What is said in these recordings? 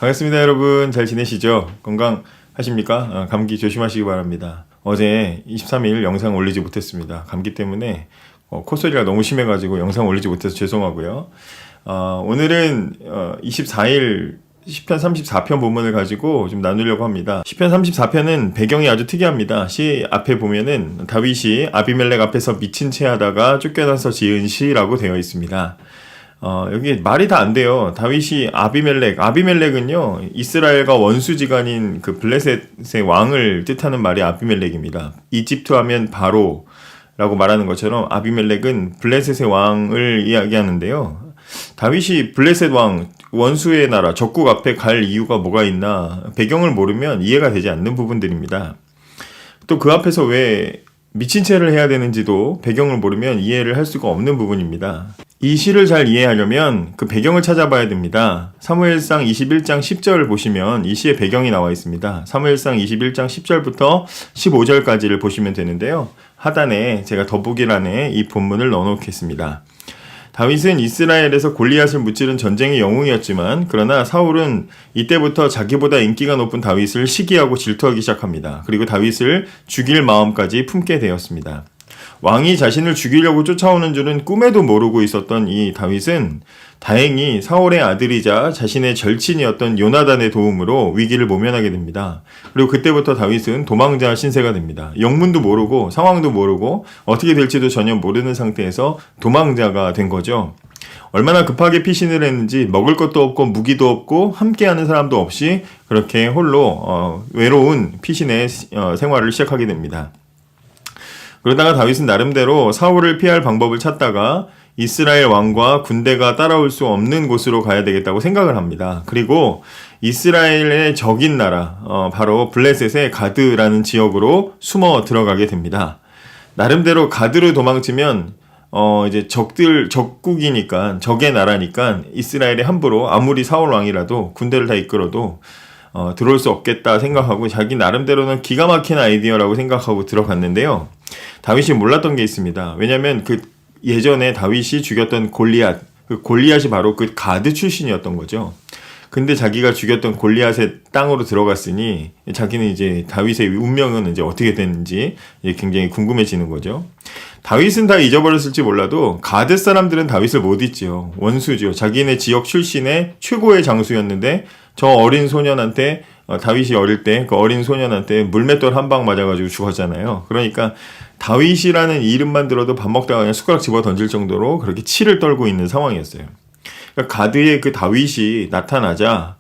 반갑습니다, 여러분. 잘 지내시죠? 건강하십니까? 감기 조심하시기 바랍니다. 어제 23일 영상 올리지 못했습니다. 감기 때문에 콧소리가 너무 심해가지고 영상 올리지 못해서 죄송하고요. 오늘은 24일 시편 34편 본문을 가지고 좀 나누려고 합니다. 시편 34편은 배경이 아주 특이합니다. 시 앞에 보면은 다윗이 아비멜렉 앞에서 미친 채 하다가 쫓겨나서 지은 시라고 되어 있습니다. 여기 말이 다 안 돼요. 다윗이 아비멜렉은요, 이스라엘과 원수지간인 그 블레셋의 왕을 뜻하는 말이 아비멜렉입니다. 이집트 하면 바로라고 말하는 것처럼 아비멜렉은 블레셋의 왕을 이야기하는데요. 다윗이 블레셋 왕, 원수의 나라, 적국 앞에 갈 이유가 뭐가 있나, 배경을 모르면 이해가 되지 않는 부분들입니다. 또 그 앞에서 왜 미친 채를 해야 되는지도 배경을 모르면 이해를 할 수가 없는 부분입니다. 이 시를 잘 이해하려면 그 배경을 찾아봐야 됩니다. 사무엘상 21장 10절을 보시면 이 시의 배경이 나와 있습니다. 사무엘상 21장 10절부터 15절까지를 보시면 되는데요. 하단에 제가 더보기란에 이 본문을 넣어놓겠습니다. 다윗은 이스라엘에서 골리앗을 무찌른 전쟁의 영웅이었지만, 그러나 사울은 이때부터 자기보다 인기가 높은 다윗을 시기하고 질투하기 시작합니다. 그리고 다윗을 죽일 마음까지 품게 되었습니다. 왕이 자신을 죽이려고 쫓아오는 줄은 꿈에도 모르고 있었던 이 다윗은 다행히 사울의 아들이자 자신의 절친이었던 요나단의 도움으로 위기를 모면하게 됩니다. 그리고 그때부터 다윗은 도망자 신세가 됩니다. 영문도 모르고 상황도 모르고 어떻게 될지도 전혀 모르는 상태에서 도망자가 된 거죠. 얼마나 급하게 피신을 했는지 먹을 것도 없고 무기도 없고 함께하는 사람도 없이 그렇게 홀로 외로운 피신의 생활을 시작하게 됩니다. 그러다가 다윗은 나름대로 사울을 피할 방법을 찾다가 이스라엘 왕과 군대가 따라올 수 없는 곳으로 가야 되겠다고 생각을 합니다. 그리고 이스라엘의 적인 나라, 바로 블레셋의 가드라는 지역으로 숨어 들어가게 됩니다. 나름대로 가드로 도망치면 이제 적국이니까, 적의 나라니까 이스라엘에 함부로 아무리 사울 왕이라도 군대를 다 이끌어도 들어올 수 없겠다 생각하고 자기 나름대로는 기가 막힌 아이디어라고 생각하고 들어갔는데요. 다윗이 몰랐던 게 있습니다. 왜냐면 예전에 다윗이 죽였던 골리앗, 그 골리앗이 바로 그 가드 출신이었던 거죠. 근데 자기가 죽였던 골리앗의 땅으로 들어갔으니 자기는 이제 다윗의 운명은 이제 어떻게 됐는지 굉장히 궁금해지는 거죠. 다윗은 다 잊어버렸을지 몰라도 가드 사람들은 다윗을 못 잊죠. 원수죠. 자기네 지역 출신의 최고의 장수였는데 저 어린 소년한테, 다윗이 어릴 때 그 어린 소년한테 물맷돌 한 방 맞아가지고 죽었잖아요. 그러니까 다윗이라는 이름만 들어도 밥 먹다가 그냥 숟가락 집어 던질 정도로 그렇게 치를 떨고 있는 상황이었어요. 그러니까 가드의 그 다윗이 나타나자,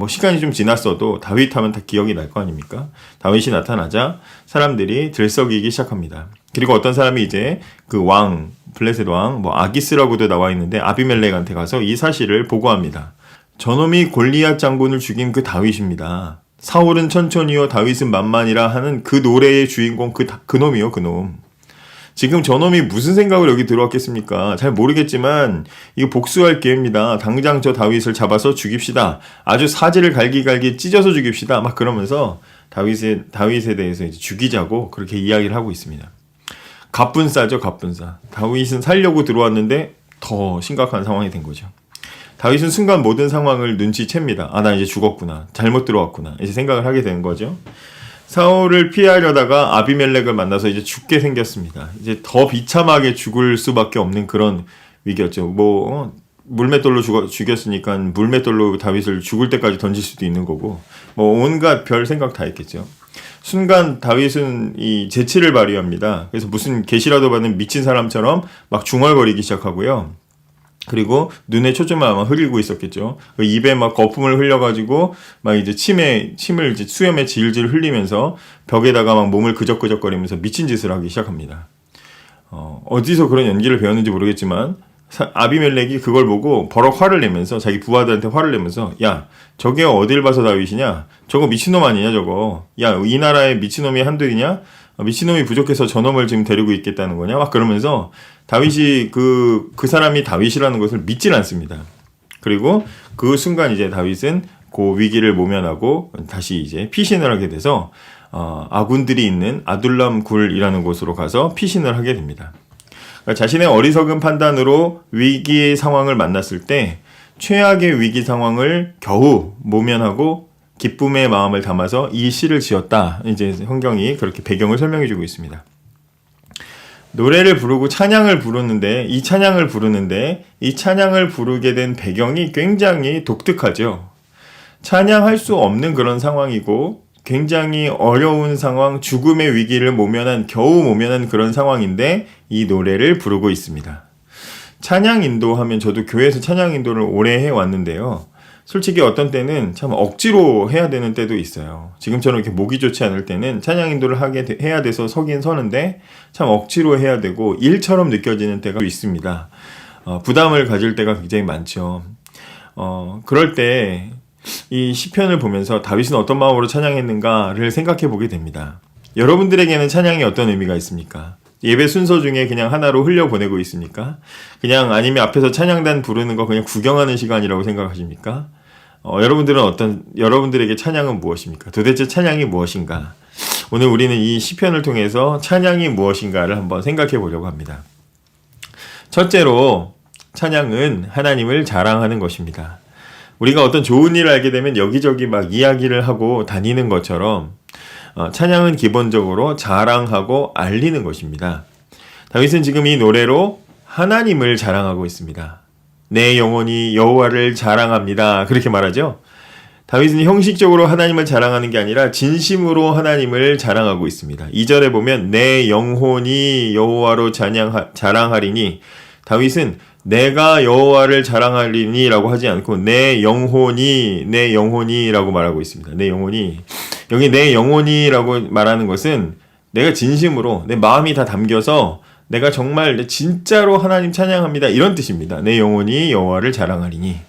시간이 좀 지났어도 다윗 하면 다 기억이 날 거 아닙니까? 다윗이 나타나자 사람들이 들썩이기 시작합니다. 그리고 어떤 사람이 이제 그 왕, 블레셋 왕, 아기스라고도 나와 있는데 아비멜렉한테 가서 이 사실을 보고합니다. 저놈이 골리앗 장군을 죽인 그 다윗입니다. 사울은 천천히요 다윗은 만만이라 하는 그 노래의 주인공 그놈이요, 그놈. 지금 저놈이 무슨 생각으로 여기 들어왔겠습니까? 잘 모르겠지만 이거 복수할 기회입니다. 당장 저 다윗을 잡아서 죽입시다. 아주 사지를 갈기갈기 찢어서 죽입시다. 막 그러면서 다윗에 대해서 이제 죽이자고 그렇게 이야기를 하고 있습니다. 갑분싸죠, 갑분싸. 다윗은 살려고 들어왔는데 더 심각한 상황이 된 거죠. 다윗은 순간 모든 상황을 눈치챕니다. 나 이제 죽었구나. 잘못 들어왔구나. 이제 생각을 하게 되는 거죠. 사울을 피하려다가 아비멜렉을 만나서 이제 죽게 생겼습니다. 이제 더 비참하게 죽을 수밖에 없는 그런 위기였죠. 물맷돌로 죽였으니까 물맷돌로 다윗을 죽을 때까지 던질 수도 있는 거고, 온갖 별 생각 다 했겠죠. 순간 다윗은 이 재치를 발휘합니다. 그래서 무슨 계시라도 받는 미친 사람처럼 막 중얼거리기 시작하고요. 그리고 눈에 초점을 아마 흘리고 있었겠죠. 입에 막 거품을 흘려가지고 막 이제 침을 이제 수염에 질질 흘리면서 벽에다가 막 몸을 그적그적거리면서 미친 짓을 하기 시작합니다. 어디서 그런 연기를 배웠는지 모르겠지만 아비멜렉이 그걸 보고 버럭 화를 내면서 자기 부하들한테 화를 내면서 야, 저게 어딜 봐서 다윗이냐? 저거 미친놈 아니냐 저거? 야, 이 나라에 미친놈이 한둘이냐? 미친놈이 부족해서 저놈을 지금 데리고 있겠다는 거냐? 막 그러면서 다윗이 그 사람이 다윗이라는 것을 믿질 않습니다. 그리고 그 순간 이제 다윗은 그 위기를 모면하고 다시 이제 피신을 하게 돼서 아군들이 있는 아둘람 굴이라는 곳으로 가서 피신을 하게 됩니다. 그러니까 자신의 어리석은 판단으로 위기의 상황을 만났을 때 최악의 위기 상황을 겨우 모면하고 기쁨의 마음을 담아서 이 시를 지었다. 이제 성경이 그렇게 배경을 설명해 주고 있습니다. 노래를 부르고 찬양을 부르는데 이 찬양을 부르게 된 배경이 굉장히 독특하죠. 찬양할 수 없는 그런 상황이고 굉장히 어려운 상황, 죽음의 위기를 겨우 모면한 그런 상황인데 이 노래를 부르고 있습니다. 찬양 인도하면 저도 교회에서 찬양 인도를 오래 해왔는데요. 솔직히 어떤 때는 참 억지로 해야 되는 때도 있어요. 지금처럼 이렇게 목이 좋지 않을 때는 찬양 인도를 해야 돼서 서긴 서는데 참 억지로 해야 되고 일처럼 느껴지는 때가 있습니다. 부담을 가질 때가 굉장히 많죠. 그럴 때 이 시편을 보면서 다윗은 어떤 마음으로 찬양했는가를 생각해 보게 됩니다. 여러분들에게는 찬양이 어떤 의미가 있습니까? 예배 순서 중에 그냥 하나로 흘려보내고 있습니까? 그냥 아니면 앞에서 찬양단 부르는 거 그냥 구경하는 시간이라고 생각하십니까? 여러분들에게 찬양은 무엇입니까? 도대체 찬양이 무엇인가? 오늘 우리는 이 시편을 통해서 찬양이 무엇인가를 한번 생각해 보려고 합니다. 첫째로 찬양은 하나님을 자랑하는 것입니다. 우리가 어떤 좋은 일을 알게 되면 여기저기 막 이야기를 하고 다니는 것처럼 찬양은 기본적으로 자랑하고 알리는 것입니다. 다윗은 지금 이 노래로 하나님을 자랑하고 있습니다. 내 영혼이 여호와를 자랑합니다. 그렇게 말하죠. 다윗은 형식적으로 하나님을 자랑하는 게 아니라 진심으로 하나님을 자랑하고 있습니다. 2절에 보면 내 영혼이 여호와로 자랑하리니, 다윗은 내가 여호와를 자랑하리니 라고 하지 않고 내 영혼이 라고 말하고 있습니다. 내 영혼이. 여기 내 영혼이라고 말하는 것은 내가 진심으로 내 마음이 다 담겨서 내가 정말 진짜로 하나님 찬양합니다 이런 뜻입니다. 내 영혼이 여호와를 자랑하리니.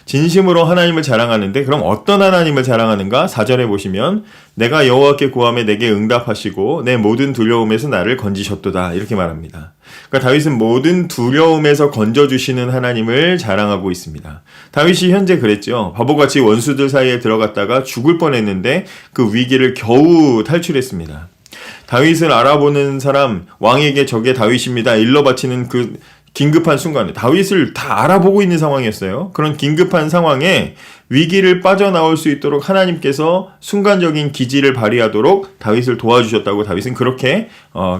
진심으로 하나님을 자랑하는데 그럼 어떤 하나님을 자랑하는가? 4절에 보시면 내가 여호와께 구하며 내게 응답하시고 내 모든 두려움에서 나를 건지셨도다 이렇게 말합니다. 그러니까 다윗은 모든 두려움에서 건져주시는 하나님을 자랑하고 있습니다. 다윗이 현재 그랬죠. 바보같이 원수들 사이에 들어갔다가 죽을 뻔했는데 그 위기를 겨우 탈출했습니다. 다윗을 알아보는 사람, 왕에게 저게 다윗입니다 일러 바치는 그 긴급한 순간에 다윗을 다 알아보고 있는 상황이었어요. 그런 긴급한 상황에 위기를 빠져나올 수 있도록 하나님께서 순간적인 기지를 발휘하도록 다윗을 도와주셨다고 다윗은 그렇게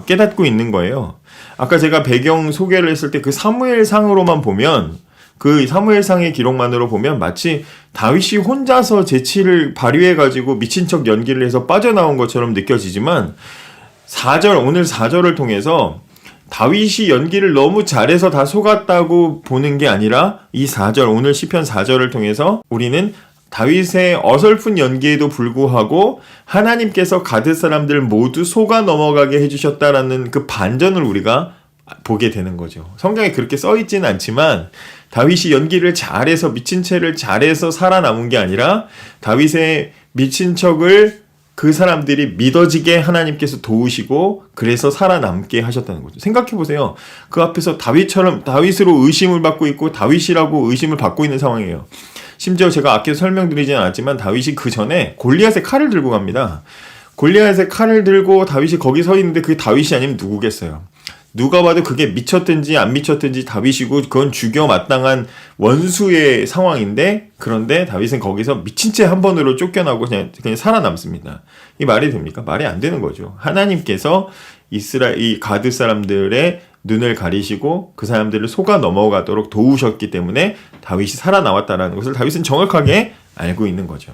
깨닫고 있는 거예요. 아까 제가 배경 소개를 했을 때 그 사무엘상으로만 보면, 그 사무엘상의 기록만으로 보면 마치 다윗이 혼자서 재치를 발휘해가지고 미친 척 연기를 해서 빠져나온 것처럼 느껴지지만 오늘 4절을 통해서 다윗이 연기를 너무 잘해서 다 속았다고 보는 게 아니라 이 4절, 오늘 시편 4절을 통해서 우리는 다윗의 어설픈 연기에도 불구하고 하나님께서 가드 사람들 모두 속아 넘어가게 해주셨다라는 그 반전을 우리가 보게 되는 거죠. 성경에 그렇게 써있지는 않지만 다윗이 연기를 잘해서 미친 채를 잘해서 살아남은 게 아니라 다윗의 미친 척을 그 사람들이 믿어지게 하나님께서 도우시고 그래서 살아남게 하셨다는 거죠. 생각해보세요. 그 앞에서 다윗으로 의심을 받고 있고 다윗이라고 의심을 받고 있는 상황이에요. 심지어 제가 앞에서 설명드리진 않았지만 다윗이 그 전에 골리앗의 칼을 들고 갑니다. 골리앗의 칼을 들고 다윗이 거기 서 있는데 그게 다윗이 아니면 누구겠어요. 누가 봐도 그게 미쳤든지 안 미쳤든지 다윗이고 그건 죽여 마땅한 원수의 상황인데, 그런데 다윗은 거기서 미친 채 한 번으로 쫓겨나고 그냥 살아남습니다. 이 말이 됩니까? 말이 안 되는 거죠. 하나님께서 이 가드 사람들의 눈을 가리시고 그 사람들을 속아 넘어가도록 도우셨기 때문에 다윗이 살아나왔다는 것을 다윗은 정확하게 알고 있는 거죠.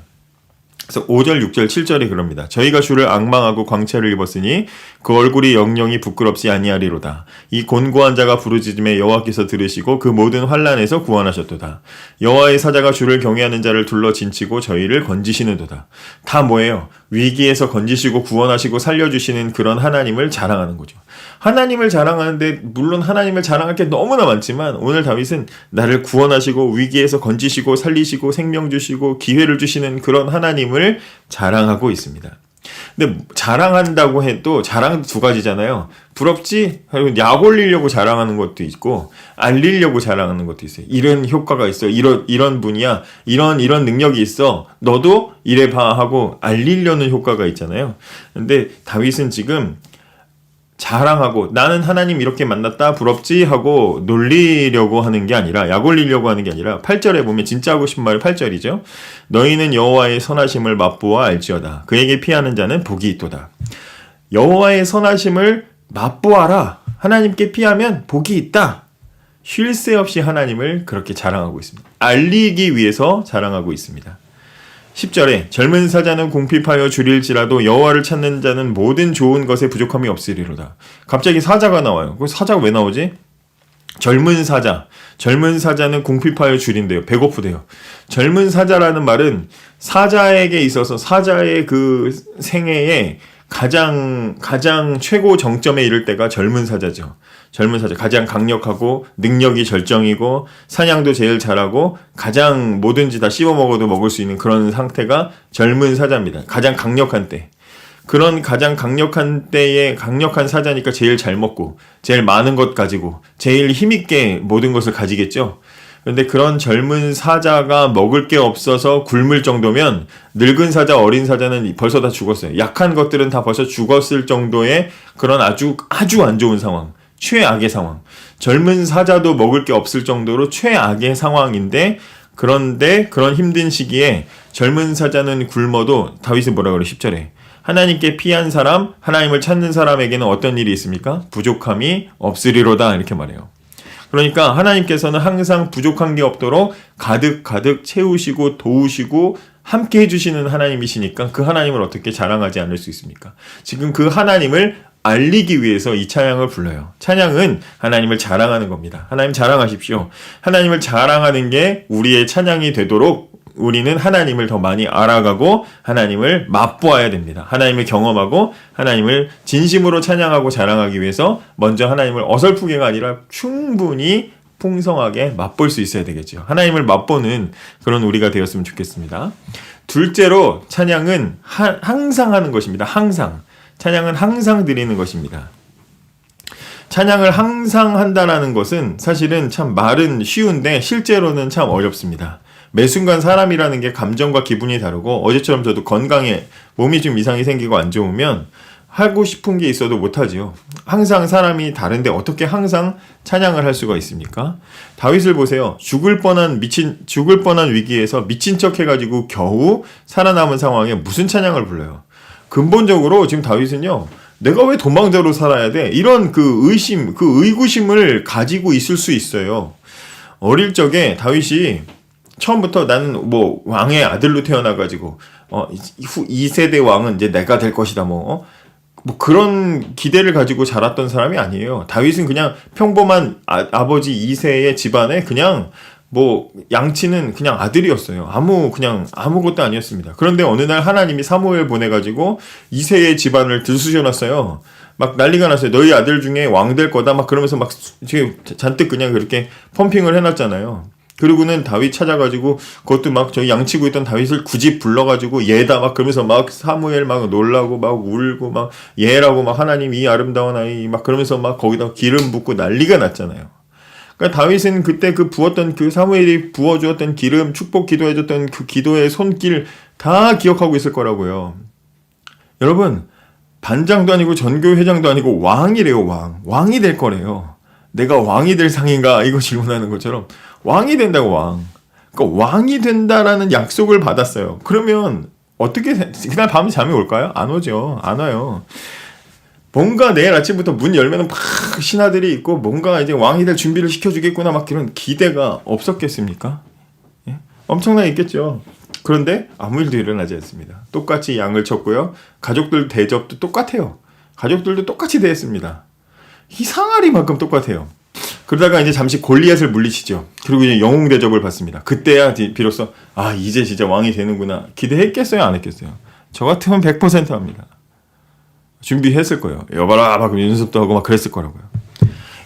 그래서 5절, 6절, 7절이 그럽니다. 저희가 주를 앙망하고 광채를 입었으니 그 얼굴이 영영이 부끄럽지 아니하리로다. 이 곤고한 자가 부르짖음에 여호와께서 들으시고 그 모든 환난에서 구원하셨도다. 여호와의 사자가 주를 경외하는 자를 둘러 진치고 저희를 건지시는도다. 다 뭐예요? 위기에서 건지시고 구원하시고 살려주시는 그런 하나님을 자랑하는 거죠. 하나님을 자랑하는데 물론 하나님을 자랑할 게 너무나 많지만 오늘 다윗은 나를 구원하시고 위기에서 건지시고 살리시고 생명 주시고 기회를 주시는 그런 하나님을 자랑하고 있습니다. 근데 자랑한다고 해도 자랑 두 가지잖아요. 부럽지? 그리고 약 올리려고 자랑하는 것도 있고 알리려고 자랑하는 것도 있어요. 이런 효과가 있어. 이런 분이야. 이런 능력이 있어. 너도 이래봐 하고 알리려는 효과가 있잖아요. 근데 다윗은 지금 자랑하고 나는 하나님 이렇게 만났다 부럽지 하고 놀리려고 하는 게 아니라 약 올리려고 하는 게 아니라 8절에 보면 진짜 하고 싶은 말이 8절이죠. 너희는 여호와의 선하심을 맛보아 알지어다. 그에게 피하는 자는 복이 있도다. 여호와의 선하심을 맛보아라. 하나님께 피하면 복이 있다. 쉴 새 없이 하나님을 그렇게 자랑하고 있습니다. 알리기 위해서 자랑하고 있습니다. 10절에 젊은 사자는 궁핍하여 줄일지라도 여호와를 찾는 자는 모든 좋은 것에 부족함이 없으리로다. 갑자기 사자가 나와요. 그 사자가 왜 나오지? 젊은 사자. 젊은 사자는 궁핍하여 줄인대요. 배고프대요. 젊은 사자라는 말은 사자에게 있어서 사자의 그 생애에 가장 최고 정점에 이를 때가 젊은 사자죠. 젊은 사자. 가장 강력하고 능력이 절정이고 사냥도 제일 잘하고 가장 뭐든지 다 씹어 먹어도 먹을 수 있는 그런 상태가 젊은 사자입니다. 가장 강력한 때. 그런 가장 강력한 때에 강력한 사자니까 제일 잘 먹고 제일 많은 것 가지고 제일 힘있게 모든 것을 가지겠죠. 그런데 그런 젊은 사자가 먹을 게 없어서 굶을 정도면 늙은 사자, 어린 사자는 벌써 다 죽었어요. 약한 것들은 다 벌써 죽었을 정도의 그런 아주 안 좋은 상황. 최악의 상황. 젊은 사자도 먹을 게 없을 정도로 최악의 상황인데 그런데 그런 힘든 시기에 젊은 사자는 굶어도 다윗은 뭐라 그래 10절에 하나님께 피한 사람, 하나님을 찾는 사람에게는 어떤 일이 있습니까? 부족함이 없으리로다 이렇게 말해요. 그러니까 하나님께서는 항상 부족한 게 없도록 가득 채우시고 도우시고 함께 해주시는 하나님이시니까 그 하나님을 어떻게 자랑하지 않을 수 있습니까? 지금 그 하나님을 알리기 위해서 이 찬양을 불러요. 찬양은 하나님을 자랑하는 겁니다. 하나님 자랑하십시오. 하나님을 자랑하는 게 우리의 찬양이 되도록 우리는 하나님을 더 많이 알아가고 하나님을 맛보아야 됩니다. 하나님을 경험하고 하나님을 진심으로 찬양하고 자랑하기 위해서 먼저 하나님을 어설프게가 아니라 충분히 풍성하게 맛볼 수 있어야 되겠죠. 하나님을 맛보는 그런 우리가 되었으면 좋겠습니다. 둘째로 찬양은 항상 하는 것입니다. 항상. 찬양은 항상 드리는 것입니다. 찬양을 항상 한다라는 것은 사실은 참 말은 쉬운데 실제로는 참 어렵습니다. 매 순간 사람이라는 게 감정과 기분이 다르고 어제처럼 저도 건강에 몸이 좀 이상이 생기고 안 좋으면 하고 싶은 게 있어도 못하지요. 항상 사람이 다른데 어떻게 항상 찬양을 할 수가 있습니까? 다윗을 보세요. 죽을 뻔한 위기에서 미친 척 해가지고 겨우 살아남은 상황에 무슨 찬양을 불러요? 근본적으로 지금 다윗은요. 내가 왜 도망자로 살아야 돼? 이런 그 의심, 그 의구심을 가지고 있을 수 있어요. 어릴 적에 다윗이 처음부터 나는 뭐 왕의 아들로 태어나가지고 2세대 왕은 이제 내가 될 것이다 뭐 그런 기대를 가지고 자랐던 사람이 아니에요. 다윗은 그냥 평범한 아버지 2세의 집안에 그냥 뭐 양치는 그냥 아들이었어요. 그냥 아무것도 아니었습니다. 그런데 어느 날 하나님이 사무엘 보내가지고 2세의 집안을 들쑤셔놨어요. 막 난리가 났어요. 너희 아들 중에 왕 될 거다 막 그러면서 막 잔뜩 그냥 그렇게 펌핑을 해놨잖아요. 그리고는 다윗 찾아가지고 그것도 막 저희 양치고 있던 다윗을 굳이 불러가지고 얘다 막 그러면서 막 사무엘 막 놀라고 막 울고 막 얘라고 막 하나님 이 아름다운 아이 막 그러면서 막 거기다 기름 붓고 난리가 났잖아요. 그러니까 다윗은 그때 그 부었던 그 사무엘이 부어주었던 기름 축복 기도해줬던 그 기도의 손길 다 기억하고 있을 거라고요. 여러분 반장도 아니고 전교 회장도 아니고 왕이래요. 왕이 될 거래요. 내가 왕이 될 상인가 이거 질문하는 것처럼 왕이 된다고 왕. 그러니까 왕이 된다라는 약속을 받았어요. 그러면 어떻게 그날 밤에 잠이 올까요? 안 오죠. 안 와요. 뭔가 내일 아침부터 문 열면은 막 신하들이 있고 뭔가 이제 왕이 될 준비를 시켜주겠구나 막 그런 기대가 없었겠습니까? 예? 엄청나게 있겠죠. 그런데 아무 일도 일어나지 않습니다. 똑같이 양을 쳤고요. 가족들 대접도 똑같아요. 가족들도 똑같이 대했습니다. 이상하리만큼 똑같아요. 그러다가 이제 잠시 골리앗을 물리치죠. 그리고 이제 영웅 대접을 받습니다. 그때야 비로소 이제 진짜 왕이 되는구나. 기대했겠어요? 안 했겠어요? 저 같으면 100% 합니다. 준비했을 거예요. 여봐라 막 연습도 하고 막 그랬을 거라고요.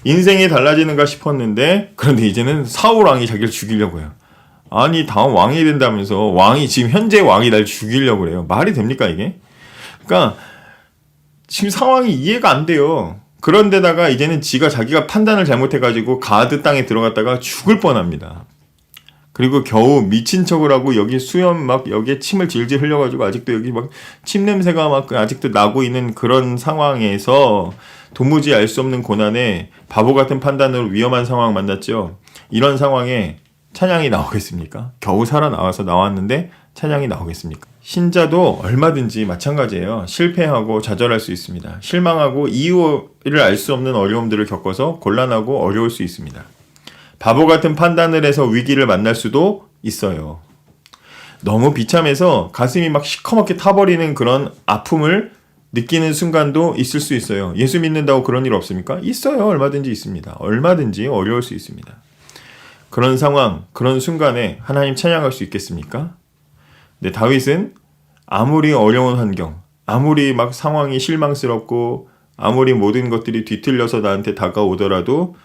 인생이 달라지는가 싶었는데 그런데 이제는 사울 왕이 자기를 죽이려고 해요. 아니 다음 왕이 된다면서 왕이 지금 현재 왕이 날 죽이려고 그래요. 말이 됩니까 이게? 그러니까 지금 상황이 이해가 안 돼요. 그런데다가 이제는 자기가 판단을 잘못해가지고 가드 땅에 들어갔다가 죽을 뻔합니다. 그리고 겨우 미친 척을 하고 여기 수염 막 여기에 침을 질질 흘려가지고 아직도 여기 막 침 냄새가 막 아직도 나고 있는 그런 상황에서 도무지 알 수 없는 고난에 바보 같은 판단으로 위험한 상황 만났죠. 이런 상황에 찬양이 나오겠습니까? 겨우 살아나와서 나왔는데 찬양이 나오겠습니까? 신자도 얼마든지 마찬가지예요. 실패하고 좌절할 수 있습니다. 실망하고 이유를 알 수 없는 어려움들을 겪어서 곤란하고 어려울 수 있습니다. 바보 같은 판단을 해서 위기를 만날 수도 있어요. 너무 비참해서 가슴이 막 시커멓게 타버리는 그런 아픔을 느끼는 순간도 있을 수 있어요. 예수 믿는다고 그런 일 없습니까? 있어요. 얼마든지 있습니다. 얼마든지 어려울 수 있습니다. 그런 상황, 그런 순간에 하나님 찬양할 수 있겠습니까? 근데 다윗은 아무리 어려운 환경, 아무리 막 상황이 실망스럽고 아무리 모든 것들이 뒤틀려서 나한테 다가오더라도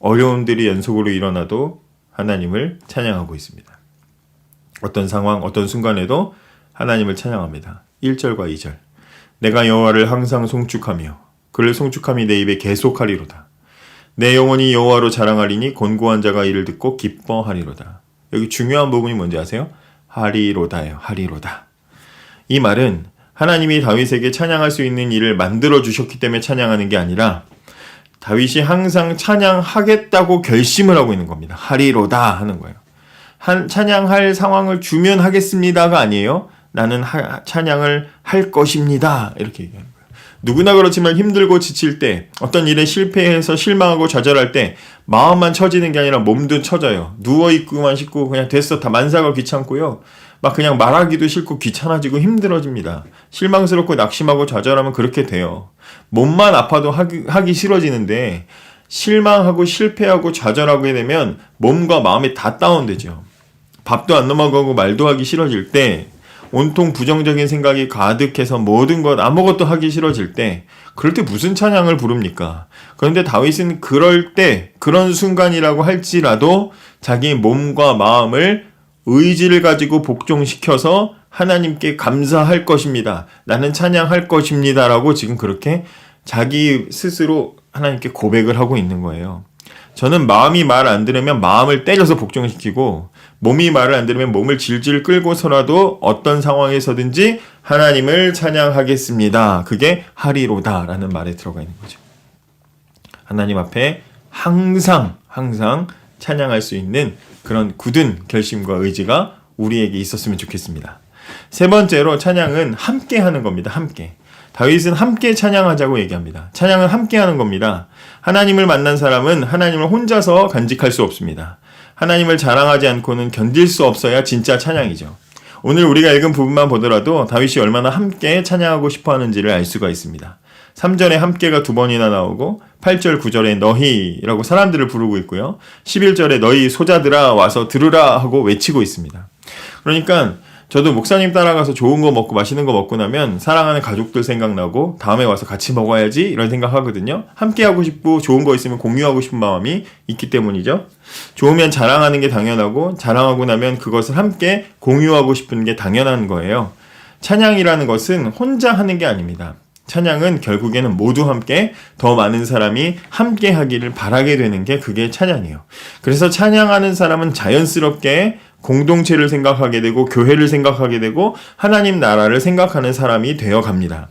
어려움들이 연속으로 일어나도 하나님을 찬양하고 있습니다. 어떤 상황, 어떤 순간에도 하나님을 찬양합니다. 1절과 2절. 내가 여호와를 항상 송축하며 그를 송축함이 내 입에 계속하리로다. 내 영혼이 여호와로 자랑하리니 곤고한 자가 이를 듣고 기뻐하리로다. 여기 중요한 부분이 뭔지 아세요? 하리로다예요. 하리로다. 이 말은 하나님이 다윗에게 찬양할 수 있는 일을 만들어 주셨기 때문에 찬양하는 게 아니라 다윗이 항상 찬양하겠다고 결심을 하고 있는 겁니다. 하리로다 하는 거예요. 찬양할 상황을 주면 하겠습니다가 아니에요. 나는 찬양을 할 것입니다. 이렇게 얘기하는 거예요. 누구나 그렇지만 힘들고 지칠 때, 어떤 일에 실패해서 실망하고 좌절할 때 마음만 처지는 게 아니라 몸도 처져요. 누워있고만 싶고 그냥 됐어. 다 만사가 귀찮고요. 막 그냥 말하기도 싫고 귀찮아지고 힘들어집니다. 실망스럽고 낙심하고 좌절하면 그렇게 돼요. 몸만 아파도 하기 싫어지는데 실망하고 실패하고 좌절하게 되면 몸과 마음이 다 다운되죠. 밥도 안 넘어가고 말도 하기 싫어질 때, 온통 부정적인 생각이 가득해서 모든 것 아무것도 하기 싫어질 때, 그럴 때 무슨 찬양을 부릅니까? 그런데 다윗은 그럴 때, 그런 순간이라고 할지라도 자기 몸과 마음을 의지를 가지고 복종시켜서 하나님께 감사할 것입니다. 나는 찬양할 것입니다. 라고 지금 그렇게 자기 스스로 하나님께 고백을 하고 있는 거예요. 저는 마음이 말 안 들으면 마음을 때려서 복종시키고, 몸이 말을 안 들으면 몸을 질질 끌고서라도 어떤 상황에서든지 하나님을 찬양하겠습니다. 그게 하리로다 라는 말에 들어가 있는 거죠. 하나님 앞에 항상 찬양할 수 있는 그런 굳은 결심과 의지가 우리에게 있었으면 좋겠습니다. 세 번째로 찬양은 함께 하는 겁니다. 함께. 다윗은 함께 찬양하자고 얘기합니다. 찬양은 함께 하는 겁니다. 하나님을 만난 사람은 하나님을 혼자서 간직할 수 없습니다. 하나님을 자랑하지 않고는 견딜 수 없어야 진짜 찬양이죠. 오늘 우리가 읽은 부분만 보더라도 다윗이 얼마나 함께 찬양하고 싶어 하는지를 알 수가 있습니다. 3절에 함께가 2번이나 나오고 8절 9절에 너희라고 사람들을 부르고 있고요. 11절에 너희 소자들아 와서 들으라 하고 외치고 있습니다. 그러니까 저도 목사님 따라가서 좋은 거 먹고 맛있는 거 먹고 나면 사랑하는 가족들 생각나고 다음에 와서 같이 먹어야지 이런 생각하거든요. 함께 하고 싶고 좋은 거 있으면 공유하고 싶은 마음이 있기 때문이죠. 좋으면 자랑하는 게 당연하고 자랑하고 나면 그것을 함께 공유하고 싶은 게 당연한 거예요. 찬양이라는 것은 혼자 하는 게 아닙니다. 찬양은 결국에는 모두 함께 더 많은 사람이 함께 하기를 바라게 되는 게 그게 찬양이에요. 그래서 찬양하는 사람은 자연스럽게 공동체를 생각하게 되고 교회를 생각하게 되고 하나님 나라를 생각하는 사람이 되어 갑니다.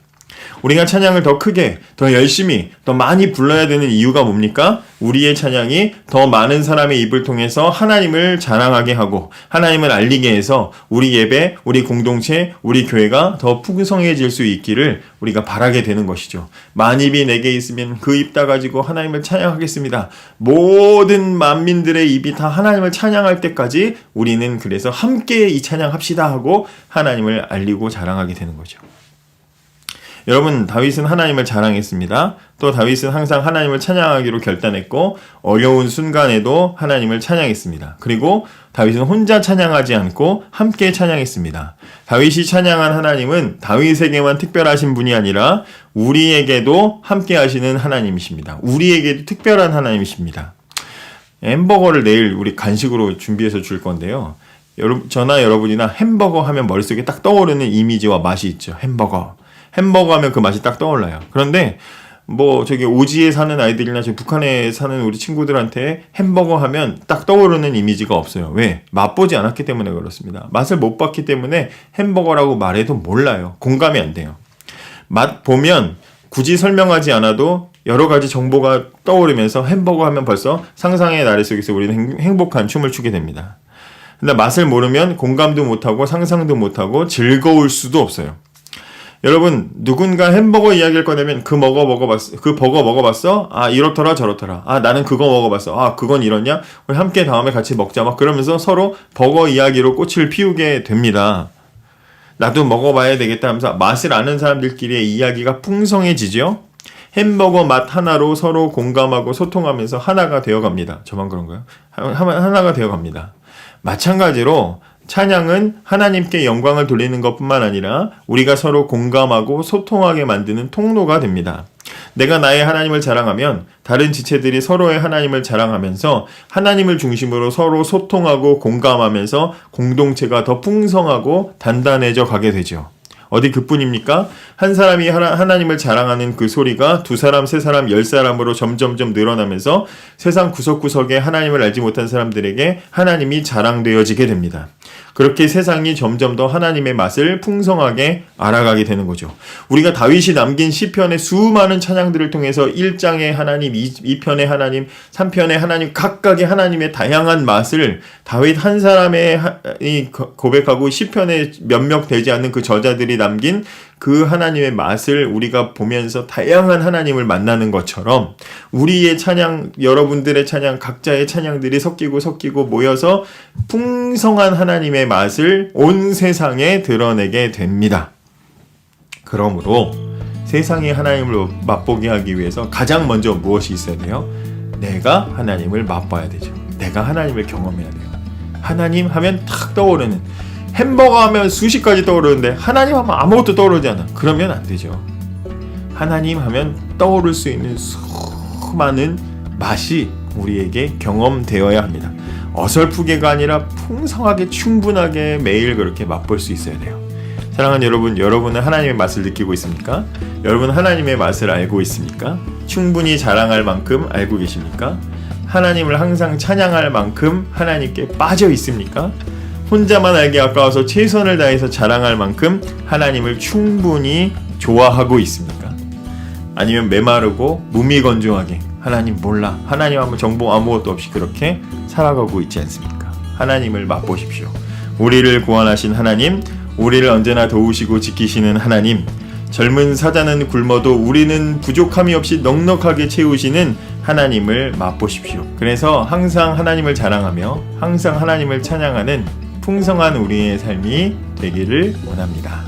우리가 찬양을 더 크게, 더 열심히, 더 많이 불러야 되는 이유가 뭡니까? 우리의 찬양이 더 많은 사람의 입을 통해서 하나님을 자랑하게 하고 하나님을 알리게 해서 우리 예배, 우리 공동체, 우리 교회가 더 풍성해질 수 있기를 우리가 바라게 되는 것이죠. 만입이 내게 있으면 그 입 다 가지고 하나님을 찬양하겠습니다. 모든 만민들의 입이 다 하나님을 찬양할 때까지 우리는 그래서 함께 이 찬양합시다 하고 하나님을 알리고 자랑하게 되는 거죠. 여러분, 다윗은 하나님을 자랑했습니다. 또 다윗은 항상 하나님을 찬양하기로 결단했고 어려운 순간에도 하나님을 찬양했습니다. 그리고 다윗은 혼자 찬양하지 않고 함께 찬양했습니다. 다윗이 찬양한 하나님은 다윗에게만 특별하신 분이 아니라 우리에게도 함께 하시는 하나님이십니다. 우리에게도 특별한 하나님이십니다. 햄버거를 내일 우리 간식으로 준비해서 줄 건데요. 저나 여러분이나 햄버거 하면 머릿속에 딱 떠오르는 이미지와 맛이 있죠. 햄버거 하면 그 맛이 딱 떠올라요. 그런데 저기 오지에 사는 아이들이나 저기 북한에 사는 우리 친구들한테 햄버거 하면 딱 떠오르는 이미지가 없어요. 왜? 맛보지 않았기 때문에 그렇습니다. 맛을 못 봤기 때문에 햄버거라고 말해도 몰라요. 공감이 안 돼요. 맛 보면 굳이 설명하지 않아도 여러 가지 정보가 떠오르면서 햄버거 하면 벌써 상상의 나래 속에서 우리는 행복한 춤을 추게 됩니다. 근데 맛을 모르면 공감도 못하고 상상도 못하고 즐거울 수도 없어요. 여러분, 누군가 햄버거 이야기를 꺼내면 그 버거 먹어봤어? 아, 이렇더라 저렇더라. 아, 나는 그거 먹어봤어. 아, 그건 이렇냐? 우리 함께 다음에 같이 먹자. 막 그러면서 서로 버거 이야기로 꽃을 피우게 됩니다. 나도 먹어봐야 되겠다 하면서 맛을 아는 사람들끼리의 이야기가 풍성해지죠. 햄버거 맛 하나로 서로 공감하고 소통하면서 하나가 되어갑니다. 저만 그런가요? 하나가 되어갑니다. 마찬가지로 찬양은 하나님께 영광을 돌리는 것뿐만 아니라 우리가 서로 공감하고 소통하게 만드는 통로가 됩니다. 내가 나의 하나님을 자랑하면 다른 지체들이 서로의 하나님을 자랑하면서 하나님을 중심으로 서로 소통하고 공감하면서 공동체가 더 풍성하고 단단해져 가게 되죠. 어디 그뿐입니까? 한 사람이 하나님을 자랑하는 그 소리가 2사람, 3사람, 10사람으로 점점점 늘어나면서 세상 구석구석에 하나님을 알지 못한 사람들에게 하나님이 자랑되어지게 됩니다. 그렇게 세상이 점점 더 하나님의 맛을 풍성하게 알아가게 되는 거죠. 우리가 다윗이 남긴 시편의 수많은 찬양들을 통해서 1장의 하나님, 2편의 하나님, 3편의 하나님, 각각의 하나님의 다양한 맛을 다윗 한 사람이 고백하고 시편에 몇몇 되지 않는 그 저자들이 남긴 그 하나님의 맛을 우리가 보면서 다양한 하나님을 만나는 것처럼 우리의 찬양, 여러분들의 찬양, 각자의 찬양들이 섞이고 모여서 풍성한 하나님의 맛을 온 세상에 드러내게 됩니다. 그러므로 세상이 하나님을 맛보게 하기 위해서 가장 먼저 무엇이 있어야 돼요? 내가 하나님을 맛봐야 되죠. 내가 하나님을 경험해야 돼요. 하나님 하면 탁 떠오르는, 햄버거 하면 수십 가지 떠오르는데 하나님 하면 아무것도 떠오르지 않아. 그러면 안 되죠. 하나님 하면 떠오를 수 있는 수많은 맛이 우리에게 경험되어야 합니다. 어설프게가 아니라 풍성하게 충분하게 매일 그렇게 맛볼 수 있어야 돼요. 사랑하는 여러분, 여러분은 하나님의 맛을 느끼고 있습니까? 여러분 하나님의 맛을 알고 있습니까? 충분히 자랑할 만큼 알고 계십니까? 하나님을 항상 찬양할 만큼 하나님께 빠져 있습니까? 혼자만 알기 아까워서 최선을 다해서 자랑할 만큼 하나님을 충분히 좋아하고 있습니까? 아니면 메마르고 무미건조하게 하나님 몰라, 하나님 하면 정보 아무것도 없이 그렇게 살아가고 있지 않습니까? 하나님을 맛보십시오. 우리를 구원하신 하나님, 우리를 언제나 도우시고 지키시는 하나님, 젊은 사자는 굶어도 우리는 부족함이 없이 넉넉하게 채우시는 하나님을 맛보십시오. 그래서 항상 하나님을 자랑하며 항상 하나님을 찬양하는 풍성한 우리의 삶이 되기를 원합니다.